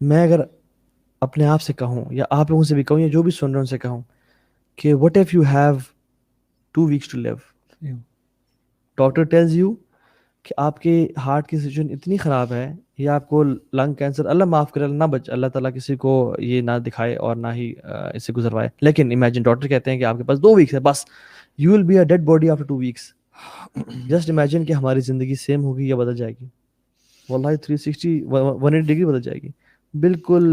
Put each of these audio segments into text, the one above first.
میں اگر اپنے آپ سے کہوں یا آپ لوگوں سے بھی کہوں یا جو بھی سن رہے ہیں ان سے کہوں کہ what if you have 2 weeks to leave, doctor tells you کہ آپ کے ہارٹ کی سچویشن اتنی خراب ہے یا آپ کو لنگ کینسر, اللہ معاف کرے, اللہ نہ بچ, اللہ تعالیٰ کسی کو یہ نہ دکھائے اور نہ ہی اس سے گزروائے, لیکن امیجن ڈاکٹر کہتے ہیں کہ آپ کے پاس 2 weeks ہے بس, you will be a dead body after 2 weeks. Just imagine کہ ہماری زندگی سیم ہوگی یا بدل جائے گی. واللہ 360 180 ڈگری بدل جائے گی, بالکل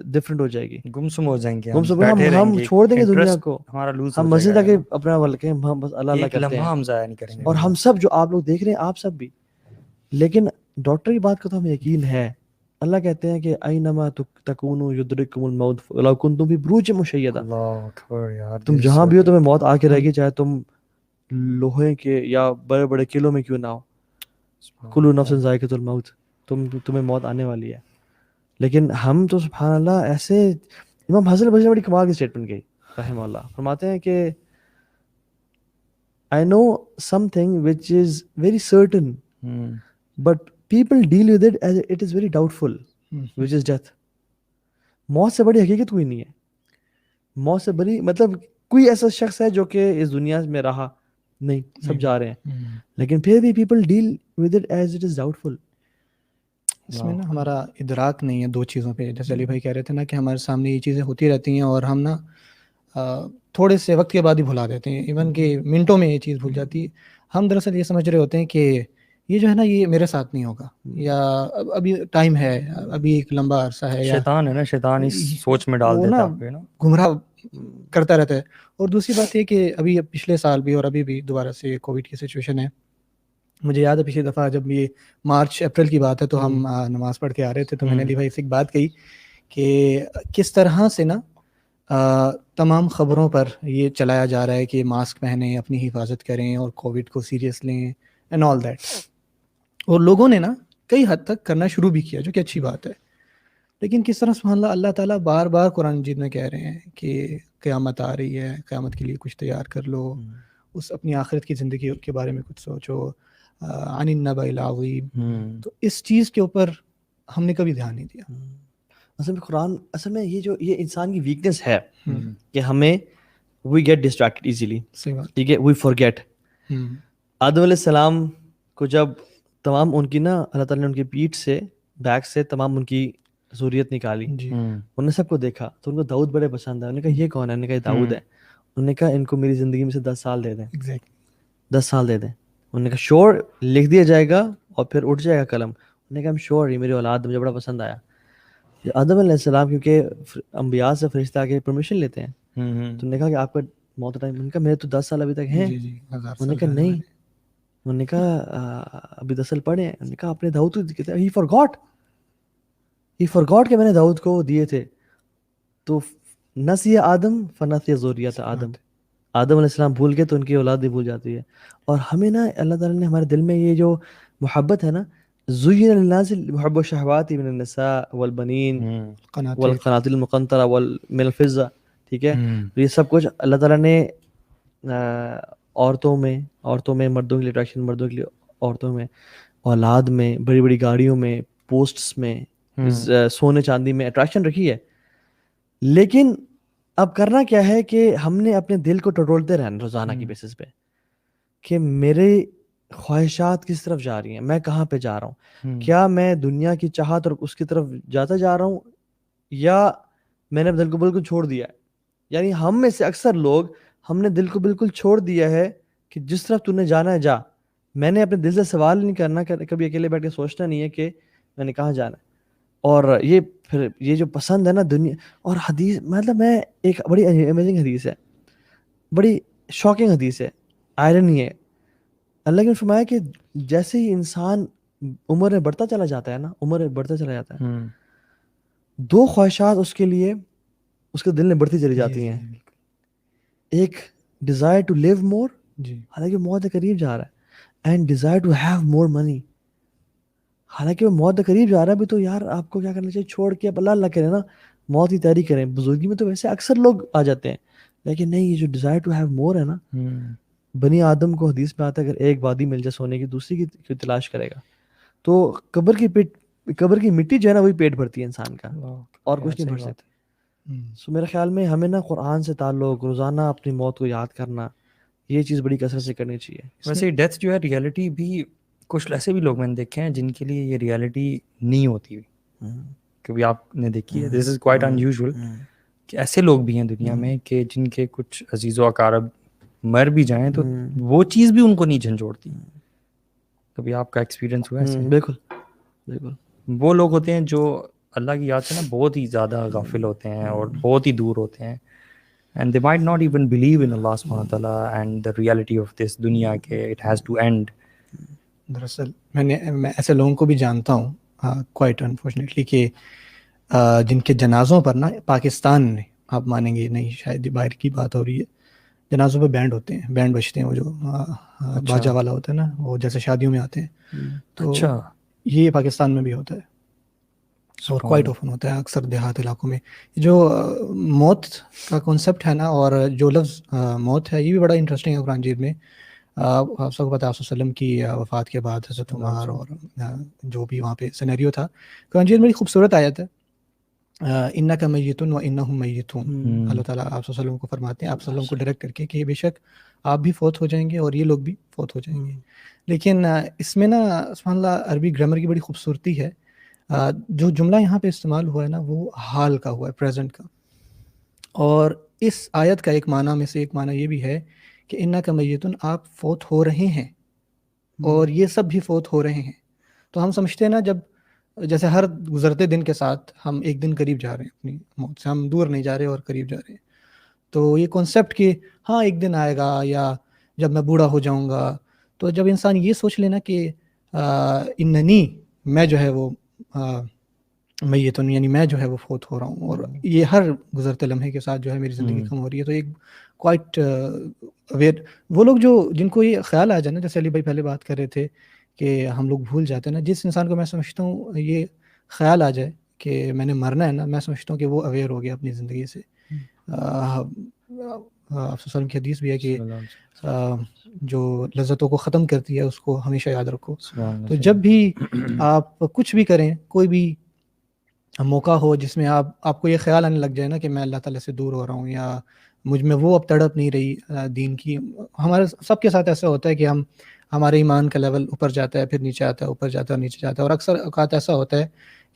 ڈفرینٹ ہو جائے گی. گمسم ہو جائیں گے, گم سب بیٹھے رہیں ہم گے, چھوڑ دیں گے دنیا انٹرسٹ کو, ہمارا لوز ہم ہو جائے مسجد گا, آ کے اپنا ولکیں ہم بس اللہ اللہ ایک کرتے ہیں. لمحہ ہم ضائع نہیں کریں گے. اور ہم سب جو آپ لوگ دیکھ رہے ہیں آپ سب بھی, لیکن ڈاکٹر کی بات کا تو ہمیں یقین ہے. اللہ کہتے ہیں کہ اینما تکونوا یدرککم الموت ولو کنتم فی بروج مشیدہ, اللہ اکبر یار, تم جہاں بھی ہو تمہیں موت آ کے رہے گی, چاہے تم لوہے کے یا بڑے بڑے قلعوں میں کیوں نہ ہو. کلو نفس ذائقۃ الموت, تمہیں موت آنے والی ہے. لیکن ہم تو سبحان اللہ ایسے, امام حسن البصری نے بڑی کمال کی اسٹیٹمنٹ کی رحمہ اللہ, فرماتے ہیں کہ I know something which is very certain, but people deal with it as it is very doubtful, which is death. موت سے بڑی حقیقت کوئی نہیں ہے. موت سے بڑی مطلب کوئی ایسا شخص ہے جو کہ اس دنیا میں رہا نہیں, سب جا رہے ہیں, لیکن پھر بھی people deal with it as it is doubtful. اس میں نا ہمارا ادراک نہیں ہے دو چیزوں پہ, جیسے علی بھائی کہہ رہے تھے نا کہ ہمارے سامنے یہ چیزیں ہوتی رہتی ہیں اور ہم نا تھوڑے سے وقت کے بعد ہی بھلا دیتے ہیں, ایون کہ منٹوں میں یہ چیز بھول جاتی ہے. ہم دراصل یہ سمجھ رہے ہوتے ہیں کہ یہ جو ہے نا یہ میرے ساتھ نہیں ہوگا, یا ابھی ٹائم ہے, ابھی ایک لمبا عرصہ ہے, یا شیطان ہے نا, شیطان اس سوچ میں ڈال دیتا ہے آپ کو نا, گمراہ کرتا رہتا ہے. اور دوسری بات یہ کہ ابھی پچھلے سال بھی اور ابھی بھی دوبارہ سے کووڈ کی سچویشن ہے. مجھے یاد ہے پچھلی دفعہ جب یہ مارچ اپریل کی بات ہے تو ہم نماز پڑھ کے آ رہے تھے, تو میں نے علی بھائی سے ایک بات کہی کہ کس طرح سے نا تمام خبروں پر یہ چلایا جا رہا ہے کہ ماسک پہنیں, اپنی حفاظت کریں اور کووڈ کو سیریس لیں اینڈ آل دیٹ. اور لوگوں نے نا کئی حد تک کرنا شروع بھی کیا, جو کہ اچھی بات ہے. لیکن کس طرح سبحان اللہ اللہ تعالیٰ بار بار قرآن مجید میں کہہ رہے ہیں کہ قیامت آ رہی ہے, قیامت کے لیے کچھ تیار کر لو, اس اپنی آخرت کی زندگی کے بارے میں کچھ سوچو, عن النبأ العظیم. تو اس چیز کے اوپر ہم نے کبھی دھیان نہیں دیا. اصل میں قرآن, اصل میں یہ انسان کی ویکنیس ہے کہ ہمیں وی گیٹ ڈسٹریکٹڈ ایزیلی, ٹھیک ہے, وی فارگیٹ. آدم علیہ السلام کو جب تمام ان کی نا اللہ تعالیٰ نے ان کی پیٹھ سے بیک سے تمام ان کی ذریت نکالی, انہوں نے سب کو دیکھا تو ان کو داؤد بڑے پسند ہے. انہوں نے کہا یہ کون ہے؟ انہوں نے کہا یہ داؤد ہے. انہوں نے کہا ان کو میری زندگی میں سے 10 سال دے دیں, 10 سال دے دیں. انہوں نے کہا شور, لکھ دیا جائے گا اور پھر اٹھ جائے گا قلم. انہوں نے کہا ہم شور, یہ میری اولاد مجھے بڑا پسند آیا. آدم علیہ السلام کیونککہ انبیاء سے فرشتہ آ کے پرمیشن لیتے ہیں, تو انہوں نے کہا کہ آپ کا موت ٹائم, انہوں نے کہا میرے تو 10 سال ابھی تک ہیں. انہوں نے کہا نہیں, انہوں نے کہا ابھی 10 سال پڑھے ہیں. انہوں نے کہا اپنے داؤد کو, ہی فارگاٹ کہ میں نے داؤد کو دیے تھے. تو نسی آدم فنسی ذریت آدم, آدم علیہ السلام بھول گئے تو ان کی اولاد بھی بھول جاتی ہے. اور ہمیں نا اللہ تعالیٰ نے ہمارے دل میں یہ جو محبت ہے نا, زین للناس حب الشہوات من النساء والبنین والقناطر المقنطرہ من الفضہ, ٹھیک ہے, یہ سب کچھ اللہ تعالیٰ نے عورتوں میں مردوں کے لیے اٹریکشن, مردوں کے لیے عورتوں میں, اولاد میں, بڑی بڑی گاڑیوں میں, پوسٹس میں, سونے چاندی میں اٹریکشن رکھی ہے. لیکن اب کرنا کیا ہے کہ ہم نے اپنے دل کو ٹٹولتے رہنا روزانہ کی بیسس پہ کہ میرے خواہشات کس طرف جا رہی ہیں, میں کہاں پہ جا رہا ہوں, کیا میں دنیا کی چاہت اور اس کی طرف جاتا جا رہا ہوں یا میں نے دل کو بالکل چھوڑ دیا ہے. یعنی ہم میں سے اکثر لوگ, ہم نے دل کو بالکل چھوڑ دیا ہے کہ جس طرف تو نے جانا ہے جا. میں نے اپنے دل سے سوال نہیں کرنا, کبھی اکیلے بیٹھ کے سوچنا نہیں ہے کہ میں نے کہاں جانا ہے. اور یہ پھر یہ جو پسند ہے نا دنیا اور حدیث, مطلب میں ایک بڑی امیزنگ حدیث ہے, بڑی شاکنگ حدیث ہے, آئرنی ہے. اللہ نے فرمایا کہ جیسے ہی انسان عمر میں بڑھتا چلا جاتا ہے نا, عمر میں بڑھتا چلا جاتا ہے, 2 خواہشات اس کے لیے اس کے دل میں بڑھتی چلی جاتی ہیں. ایک ڈیزائر ٹو لیو مور, حالانکہ موت قریب جا رہا ہے, and desire to have more money, حالانکہ وہ موت قریب جا رہا ہے بھی. تو یار آپ کو کیا کرنا چاہیے, چھوڑ کے اب اللہ اللہ کریں نا, موت کی تیاری کریں. بزرگی میں تو ویسے اکثر لوگ آ جاتے ہیں, لیکن نہیں, یہ جو ڈیزائر ٹو ہیو مور ہے نا, بنی آدم کو حدیث میں آتا ہے اگر ایک وادی مل جائے سونے کی, دوسری کی تلاش کرے گا. تو قبر کی پٹ قبر کی مٹی جو ہے نا وہی پیٹ بھرتی ہے انسان کا, اور کچھ نہیں صحیح بھر بات سکتی. سو میرے خیال میں ہمیں نا قرآن سے تعلق, روزانہ اپنی موت کو یاد کرنا, یہ چیز بڑی کثرت سے کرنی چاہیے. ویسے ڈیتھ جو ہے ریئلٹی بھی, کچھ ایسے بھی لوگ میں نے دیکھے ہیں جن کے لیے یہ ریئلٹی نہیں ہوتی ہوئی, کبھی آپ نے دیکھی ہے, دس از کوائٹ ان یوزول, کہ ایسے لوگ بھی ہیں دنیا میں کہ جن کے کچھ عزیز و اقارب مر بھی جائیں تو وہ چیز بھی ان کو نہیں جھنجھوڑتی. کبھی آپ کا ایکسپیرینس ہوا ایسے؟ بالکل بالکل. وہ لوگ ہوتے ہیں جو اللہ کی یاد سے نا بہت ہی زیادہ غافل ہوتے ہیں اور بہت ہی دور ہوتے ہیں, and they might not even believe in Allah subhanahu wa ta'ala and the reality of this دنیا کہ it has to end. دراصل میں ایسے لوگوں کو بھی جانتا ہوں کوائٹ انفارچونیٹلی کہ جن کے جنازوں پر نا پاکستان نے, آپ مانیں گے نہیں شاید باہر کی بات ہو رہی ہے, جنازوں پہ بینڈ ہوتے ہیں, بینڈ بجتے ہیں, وہ جو باجا والا ہوتا ہے نا, وہ جیسے شادیوں میں آتے ہیں, تو اچھا یہ پاکستان میں بھی ہوتا ہے اور کوائٹ اوفن ہوتا ہے اکثر دیہات علاقوں میں. جو موت کا کنسیپٹ ہے نا, اور جو لفظ موت ہے, یہ بھی بڑا انٹرسٹنگ ہے قرآن مجید میں. آپ سب کو پتہ ہے آپ وسلم کی وفات کے بعد حضرت عمر اور جو بھی وہاں پہ سینیریو تھا, قرآن مجید میں بڑی خوبصورت آیت ہے, انک میتون و انہم میتون. اللہ تعالیٰ آپ وسلم کو فرماتے ہیں, آپ وسلم کو ڈائریکٹ کر کے کہ بے شک آپ بھی فوت ہو جائیں گے اور یہ لوگ بھی فوت ہو جائیں گے. لیکن اس میں نا سبحان اللہ عربی گرامر کی بڑی خوبصورتی ہے. جو جملہ یہاں پہ استعمال ہوا ہے نا وہ حال کا ہوا ہے, پریزنٹ کا. اور اس آیت کا ایک معنی میں سے ایک معنی یہ بھی ہے کہ انک میتون, آپ فوت ہو رہے ہیں اور یہ سب بھی فوت ہو رہے ہیں. تو ہم سمجھتے ہیں نا جب جیسے ہر گزرتے دن کے ساتھ ہم ایک دن قریب جا رہے ہیں اپنی موت سے, ہم دور نہیں جا رہے اور قریب جا رہے ہیں. تو یہ کنسیپٹ کہ ہاں ایک دن آئے گا یا جب میں بوڑھا ہو جاؤں گا, تو جب انسان یہ سوچ لینا کہ اننی, میں جو ہے وہ میتون, یعنی میں جو ہے وہ فوت ہو رہا ہوں اور یہ ہر گزرتے لمحے کے ساتھ جو ہے میری زندگی کم ہو رہی ہے, تو ایک کوائٹ اویئر وہ لوگ جو جن کو یہ خیال آ جائے نا, جیسے علی بھائی پہلے بات کر رہے تھے کہ ہم لوگ بھول جاتے ہیں نا, جس انسان کو میں سمجھتا ہوں یہ خیال آ جائے کہ میں نے مرنا ہے نا, میں سمجھتا ہوں کہ وہ اویئر ہو گیا اپنی زندگی سے. آپ وسلم کی حدیث بھی ہے کہ جو لذتوں کو ختم کرتی ہے اس کو ہمیشہ یاد رکھو. تو جب بھی آپ کچھ بھی کریں, کوئی بھی موقع ہو جس میں آپ کو یہ خیال آنے لگ جائے نا کہ میں اللہ تعالیٰ سے دور ہو رہا ہوں یا مجھ میں وہ اب تڑپ نہیں رہی دین کی. ہمارے سب کے ساتھ ایسا ہوتا ہے کہ ہمارے ایمان کا لیول اوپر جاتا ہے, پھر نیچے آتا ہے, اوپر جاتا ہے اور نیچے جاتا ہے, اور اکثر اوقات ایسا ہوتا ہے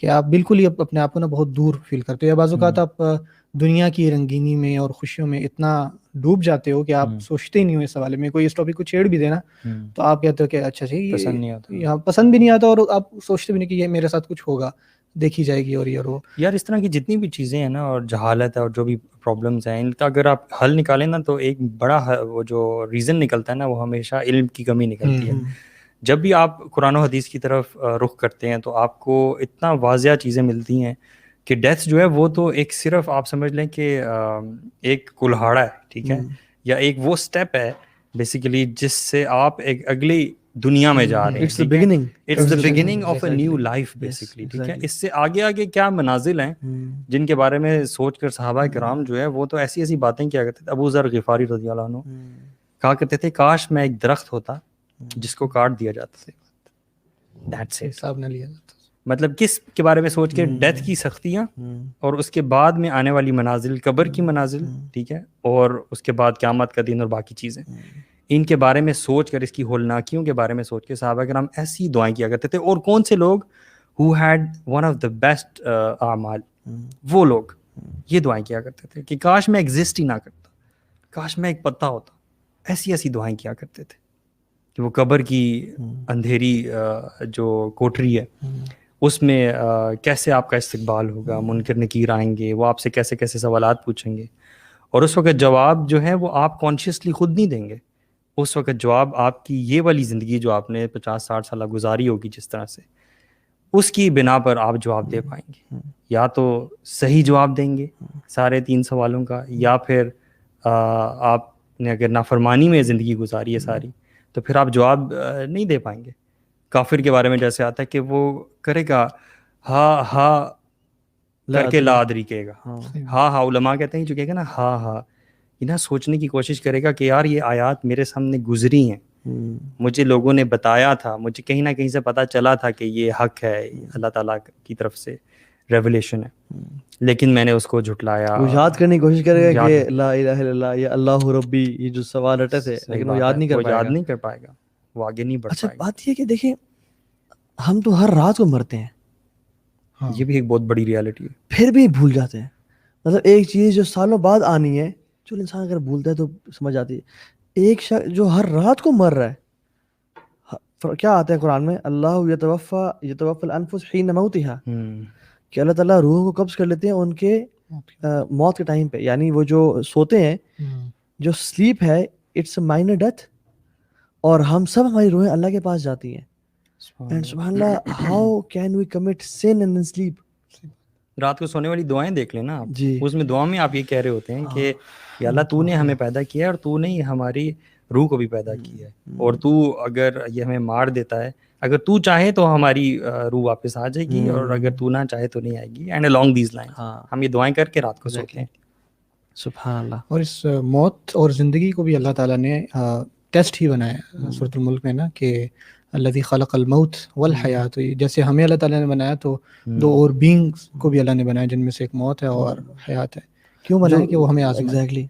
کہ آپ بالکل ہی اپنے آپ کو نا بہت دور فیل کرتے ہو, یا بعض اوقات آپ دنیا کی رنگینی میں اور خوشیوں میں اتنا ڈوب جاتے ہو کہ آپ سوچتے ہی نہیں ہو اس حوالے میں. کوئی اس ٹاپک کو چھیڑ بھی دینا تو آپ کہتے ہو کہ اچھا یہ پسند بھی نہیں آتا, اور آپ سوچتے بھی نہیں کہ یہ میرے ساتھ کچھ ہوگا, دیکھی جائے گی اور یہ اور وہ. یار اس طرح کی جتنی بھی چیزیں ہیں نا, اور جہالت ہے اور جو بھی پرابلمس ہیں, ان کا اگر آپ حل نکالیں نا تو ایک بڑا وہ جو ریزن نکلتا ہے نا وہ ہمیشہ علم کی کمی نکلتی ہے. جب بھی آپ قرآن و حدیث کی طرف رخ کرتے ہیں تو آپ کو اتنا واضح چیزیں ملتی ہیں کہ ڈیتھ جو ہے وہ تو ایک صرف آپ سمجھ لیں کہ ایک کلہاڑا ہے, ٹھیک ہے, یا ایک وہ سٹیپ ہے بیسیکلی جس سے آپ ایک اگلی دنیا میں جا رہے ہیں. It's the beginning. It's the beginning of a new life basically, ٹھیک ہے. اس سے آگے آگے کیا منازل ہیں جن کے بارے میں سوچ کر صحابہ کرام جو ہے وہ تو ایسی ایسی باتیں کیا کرتے تھے. ابو ذر غفاری رضی اللہ عنہ کہا کرتے تھے کاش میں ایک درخت ہوتا جس کو کاٹ دیا جاتا تھا. That's it. حساب نہ لیا جاتا. مطلب کس کے بارے میں سوچ کے, ڈیتھ کی سختیاں اور اس کے بعد میں آنے والی منازل, قبر کی منازل, ٹھیک ہے, اور اس کے بعد قیامت کا دن اور باقی چیزیں, ان کے بارے میں سوچ کر, اس کی ہولناکیوں کے بارے میں سوچ کے صحابہ کرام ایسی دعائیں کیا کرتے تھے. اور کون سے لوگ who had one of the best اعمال, وہ لوگ یہ دعائیں کیا کرتے تھے کہ کاش میں ایگزسٹ ہی نہ کرتا, کاش میں ایک پتا ہوتا. ایسی ایسی دعائیں کیا کرتے تھے کہ وہ قبر کی اندھیری جو کوٹری ہے اس میں کیسے آپ کا استقبال ہوگا, منکر نکیر آئیں گے, وہ آپ سے کیسے کیسے سوالات پوچھیں گے, اور اس وقت جواب جو ہے وہ آپ کانشیسلی خود نہیں دیں گے. اس وقت جواب آپ کی یہ والی زندگی جو آپ نے 50-60 سالہ گزاری ہوگی جس طرح سے, اس کی بنا پر آپ جواب دے پائیں گے. یا تو صحیح جواب دیں گے سارے 3 سوالوں کا, یا پھر آپ نے اگر نافرمانی میں زندگی گزاری ہے ساری تو پھر آپ جواب نہیں دے پائیں گے. کافر کے بارے میں جیسے آتا ہے کہ وہ کرے گا ہاں ہاں کر کے لا ادری کہے گا, ہاں ہاں علماء کہتے ہیں جو کہے گا نا ہاں ہاں, یہ نا سوچنے کی کوشش کرے گا کہ یار یہ آیات میرے سامنے گزری ہیں, مجھے لوگوں نے بتایا تھا, مجھے کہیں نہ کہیں سے پتہ چلا تھا کہ یہ حق ہے, اللہ تعالیٰ کی طرف سے ریولیشن ہے, لیکن میں نے اس کو جھٹلایا. وہ یاد کرنے کی کوشش کرے گا کہ لا الہ الا اللہ یا اللہ ربی, یہ جو سوال رٹے تھے, لیکن وہ یاد نہیں کر پائے گا. یاد نہیں کر پائے گا, وہ آگے نہیں بڑھ اچھا پائے گا. بات یہ کہ دیکھیں ہم تو ہر رات کو مرتے ہیں, یہ بھی ایک بہت بڑی ریالٹی ہے. پھر بھی بھول جاتے ہیں. مطلب ایک چیز جو سالوں بعد آنی ہے, جو انسان اگر بھولتا ہے تو سمجھ آتی ہے. ایک شخص جو ہر رات کو مر رہا ہے, کیا آتا ہے قرآن میں, اللہ یتوفی الانفس حین موتہا, کہ اللہ تعالیٰ روحوں کو قبض کر لیتے ہیں ان کے موت کے ٹائم پہ. یعنی وہ جو سوتے ہیں, جو سلیپ ہے اٹس اے مائنر ڈیتھ, اور ہم سب ہماری روحیں اللہ کے پاس جاتی ہیں. اینڈ سبحان اللہ, how can we commit sin and sleep. رات کو سونے والی دعائیں دیکھ لینا آپ, جی, اس میں دعا میں آپ یہ کہہ رہے ہوتے ہیں کہ یا اللہ تو نے ہمیں پیدا کیا ہے اور تو نے ہماری روح کو بھی پیدا کیا ہے, اور تو اگر یہ ہمیں مار دیتا ہے, اگر تو چاہے تو ہماری روح واپس آ جائے گی, اور اگر تو نہ چاہے تو نہیں آئے گی. اینڈ along these lines ہم یہ دعائیں کر کے رات کو سوتے ہیں. سبحان اللہ. اور اس موت اور زندگی کو بھی اللہ تعالیٰ نے ٹیسٹ ہی بنایا سورۃ الملک میں نا, کہ الذی خلق الموت والحیات, جیسے ہمیں اللہ تعالیٰ نے بنایا تو دو اور بینگز کو بھی اللہ نے بنایا, جن میں سے ایک موت ہے اور حیات ہے. کیوں بنایا؟ کہ وہ ہمیں آزمائے. ایگزیکٹلی